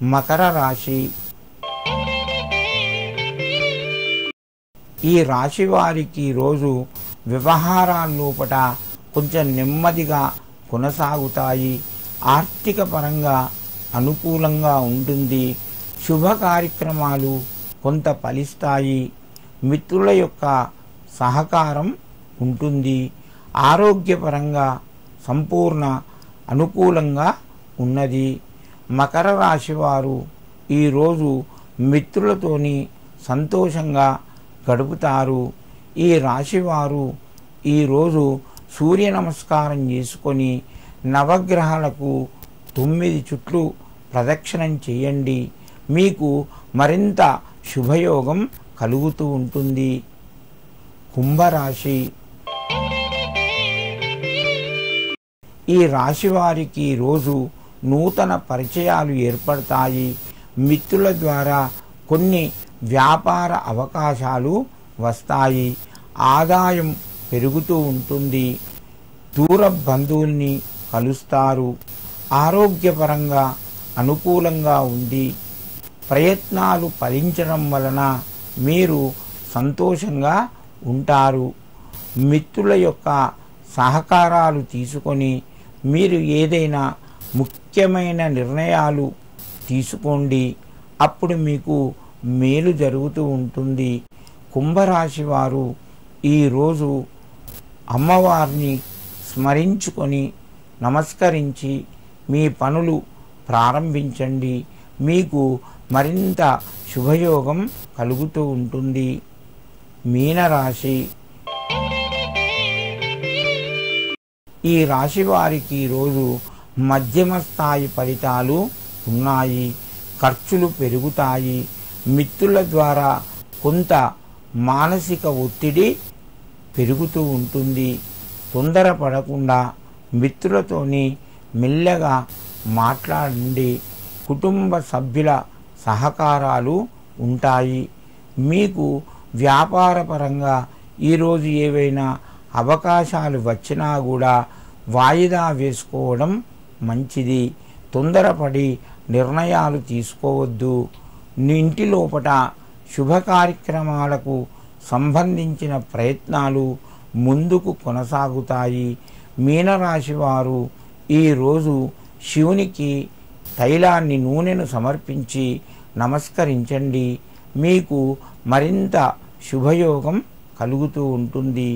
మకర రాశి. ఈ రాశి వారికి రోజు వ్యవహారాల్లోపట కొంచెం నెమ్మదిగా కొనసాగుతాయి. ఆర్థిక పరంగా అనుకూలంగా ఉంటుంది. శుభ కార్యక్రమాలు కొంత ఫలిస్తాయి. మిత్రుల యొక్క సహకారం ఉంటుంది. ఆరోగ్యపరంగా సంపూర్ణ అనుకూలంగా ఉన్నది. మకర రాశి వారు ఈరోజు మిత్రులతోని సంతోషంగా గడుపుతారు. ఈ రాశివారు ఈరోజు సూర్య నమస్కారం చేసుకొని నవగ్రహాలకు 9 చుట్లు ప్రదక్షిణం చేయండి. మీకు మరింత శుభయోగం కలుగుతూ ఉంటుంది. కుంభరాశి. ఈ రాశి వారికి రోజు నూతన పరిచయాలు ఏర్పడతాయి. మిత్రుల ద్వారా కొన్ని వ్యాపార అవకాశాలు వస్తాయి. ఆదాయం పెరుగుతూ ఉంటుంది. దూర బంధువుల్ని కలుస్తారు. ఆరోగ్యపరంగా అనుకూలంగా ఉంది. ప్రయత్నాలు ఫలించడం వలన మీరు సంతోషంగా ఉంటారు. మిత్రుల యొక్క సహకారాలు తీసుకొని మీరు ఏదైనా ముఖ్యమైన నిర్ణయాలు తీసుకోండి. అప్పుడు మీకు మేలు జరుగుతూ ఉంటుంది. కుంభరాశి వారు ఈరోజు అమ్మవారిని స్మరించుకొని నమస్కరించి మీ పనులు ప్రారంభించండి. మీకు మరింత శుభయోగం కలుగుతూ ఉంటుంది. మీనరాశి. ఈ రాశి వారికి రోజు మధ్యమ స్థాయి ఫలితాలు ఉన్నాయి. ఖర్చులు పెరుగుతాయి. మిత్రుల ద్వారా కొంత మానసిక ఒత్తిడి పెరుగుతూ ఉంటుంది. తొందరపడకుండా మిత్రులతోని మెల్లగా మాట్లాడండి. కుటుంబ సభ్యుల సహకారాలు ఉంటాయి. మీకు వ్యాపారపరంగా ఈరోజు ఏవైనా అవకాశాలు వచ్చినా కూడా వాయిదా వేసుకోవడం మంచిది. తొందరపడి నిర్ణయాలు తీసుకోవద్దు. ఇంటి లోపట శుభ కార్యక్రమాలకు సంబంధించిన ప్రయత్నాలు ముందుకు కొనసాగుతాయి. మీనరాశి వారు ఈరోజు శివునికి తైలాన్ని నూనెను సమర్పించి నమస్కరించండి. మీకు మరింత శుభయోగం కలుగుతూ ఉంటుంది.